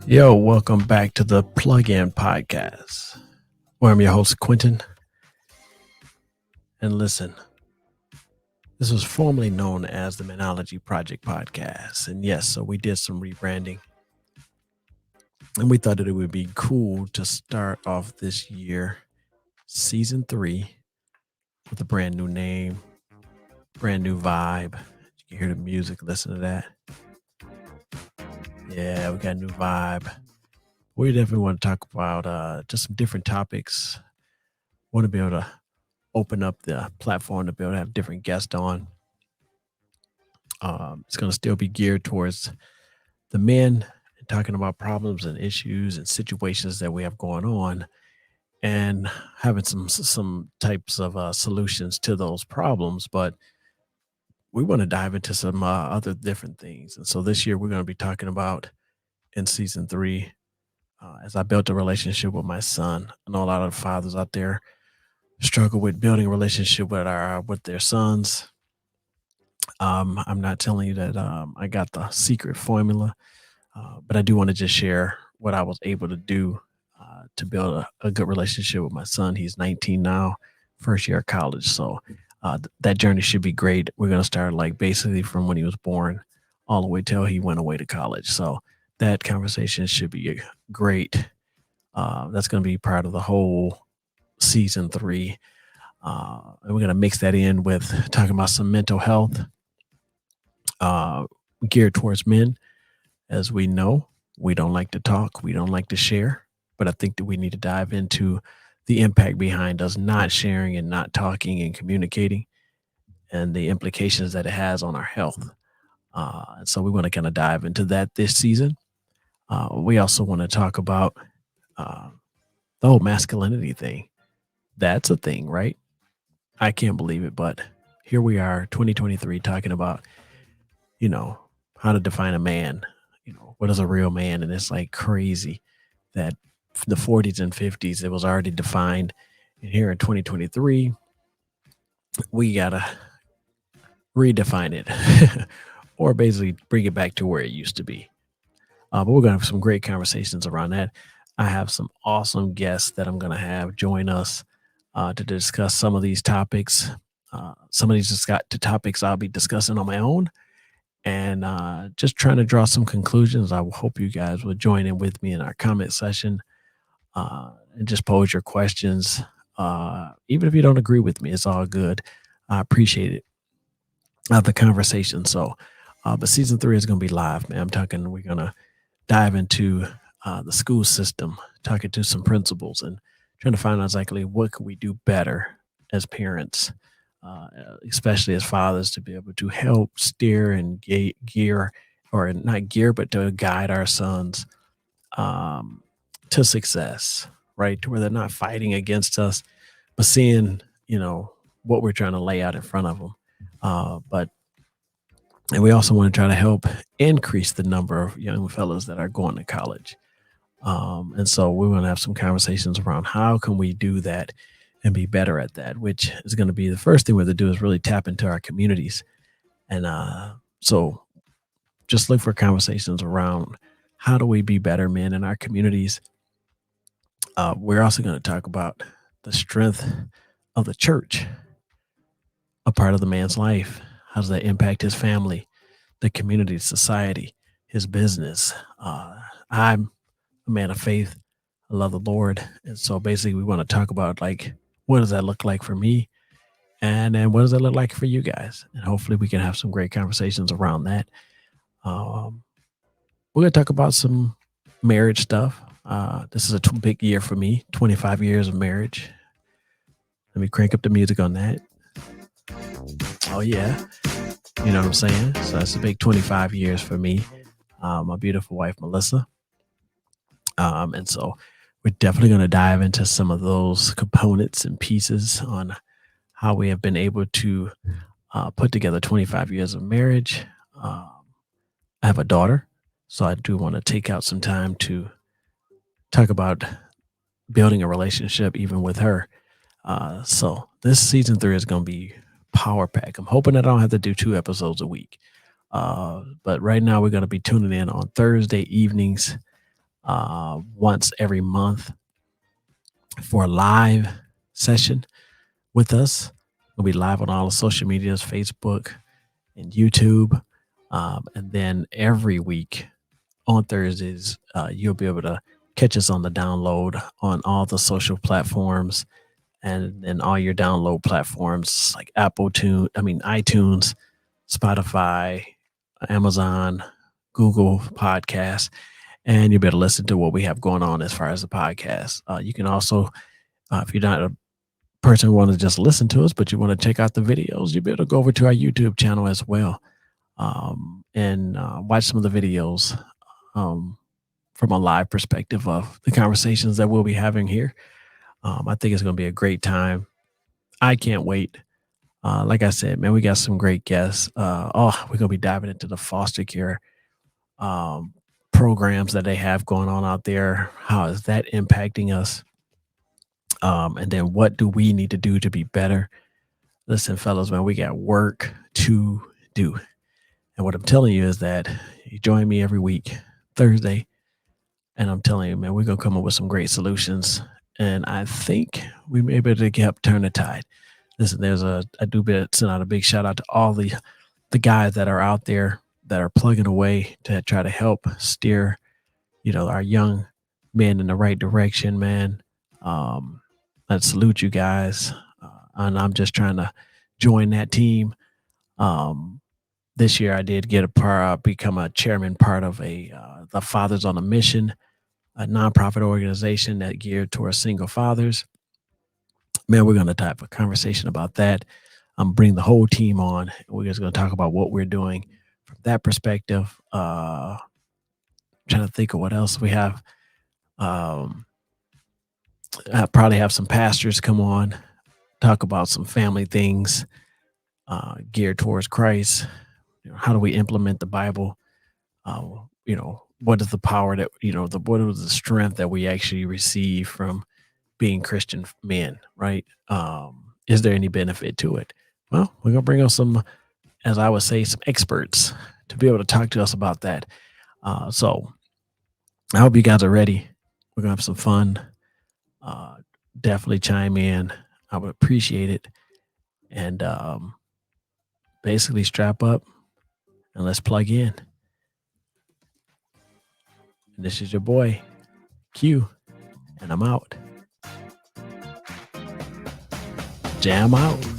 Yo, welcome back to the Plug-In Podcast, where I'm your host, Quentin. And listen, this was formerly known as the Man-Ology Project Podcast. And yes, so we did some rebranding. And we thought that it would be cool to start off this year, season 3, with a brand new name, brand new vibe. You can hear the music, listen to that. Yeah, we got a new vibe. We definitely want to talk about just some different topics. Want to be able to open up the platform to be able to have different guests on. It's going to still be geared towards the men and talking about problems and issues and situations that we have going on, and having some types of solutions to those problems. But we want to dive into some other different things. And so this year we're going to be talking about in season 3. As I built a relationship with my son, I know a lot of fathers out there struggle with building a relationship with their sons. I'm not telling you that I got the secret formula, but I do want to just share what I was able to do to build a good relationship with my son. He's 19 now, first year of college. So that journey should be great. We're going to start like basically from when he was born all the way till he went away to college. So that conversation should be great. That's going to be part of the whole season 3. And we're going to mix that in with talking about some mental health uh, geared towards men. As we know, we don't like to talk, we don't like to share, but I think that we need to dive into the impact behind us not sharing and not talking and communicating, and the implications that it has on our health. And so we want to kind of dive into that this season. We also want to talk about uh, the whole masculinity thing. That's a thing, right? I can't believe it, but here we are, 2023, talking about, you know, how to define a man. What is a real man? And it's like crazy that the 40s and 50s, it was already defined. And here in 2023, we got to redefine it or basically bring it back to where it used to be. But we're going to have some great conversations around that. I have some awesome guests that I'm going to have join us to discuss some of these topics. Some of these just got to topics I'll be discussing on my own, and just trying to draw some conclusions. I hope you guys will join in with me in our comment session and just pose your questions. Even if you don't agree with me, it's all good. I appreciate it. The conversation. So, but season 3 is going to be live, man. I'm talking, we're going to dive into the school system, talking to some principals and trying to find out exactly what can we do better as parents, uh, especially as fathers, to be able to help steer and gear, or not gear, but to guide our sons um, to success, right? To where they're not fighting against us, but seeing, what we're trying to lay out in front of them. But and we also want to try to help increase the number of young fellows that are going to college. And so we want to have some conversations around how can we do that and be better at that, which is going to be the first thing we have to do is really tap into our communities. And so just look for conversations around how do we be better men in our communities. We're also going to talk about the strength of the church, a part of the man's life. How does that impact his family, the community, society, his business? I'm a man of faith. I love the Lord. And so basically, we want to talk about like, what does that look like for me? And then what does that look like for you guys? And hopefully, we can have some great conversations around that. Um, we're going to talk about some marriage stuff. This is a big year for me, 25 years of marriage. Let me crank up the music on that. Oh, yeah. You know what I'm saying? So that's a big 25 years for me. My beautiful wife, Melissa. And so we're definitely going to dive into some of those components and pieces on how we have been able to put together 25 years of marriage. I have a daughter, so I do want to take out some time to talk about building a relationship even with her. So this season 3 is going to be power pack. I'm hoping that I don't have to do 2 episodes a week. But right now we're going to be tuning in on Thursday evenings once every month for a live session with us. We'll be live on all the social medias, Facebook and YouTube. And then every week on Thursdays, you'll be able to catch us on the download on all the social platforms and then all your download platforms like iTunes, Spotify, Amazon, Google Podcasts, and you'll be able to listen to what we have going on as far as the podcast. You can also, if you're not a person who wants to just listen to us, but you want to check out the videos, you'll be able to go over to our YouTube channel as well, and watch some of the videos um, from a live perspective of the conversations that we'll be having here. I think it's going to be a great time. I can't wait. Like I said, man, we got some great guests. We're going to be diving into the foster care um, programs that they have going on out there. How is that impacting us? And then what do we need to do to be better? Listen, fellas, man, we got work to do. And what I'm telling you is that you join me every week, Thursday, and I'm telling you, man, we're going to come up with some great solutions. And I think we may be able to help turn the tide. Listen, I do send out a big shout out to all the guys that are out there that are plugging away to try to help steer, our young men in the right direction, man. I salute you guys. And I'm just trying to join that team. Um, this year I did become a chairman part of the Fathers on a Mission, a nonprofit organization that geared towards single fathers. Man, we're going to type a conversation about that. I'm bringing the whole team on. We're just going to talk about what we're doing from that perspective. Trying to think of what else we have. Um, I probably have some pastors come on, talk about some family things geared towards Christ. How do we implement the Bible? What is the power that what is the strength that we actually receive from being Christian men, right? Is there any benefit to it? Well, we're gonna bring on some, as I would say, some experts to be able to talk to us about that. So I hope you guys are ready. We're gonna have some fun. Uh, Definitely chime in. I would appreciate it. And basically strap up and let's plug in. And this is your boy, Q, and I'm out. Jam out.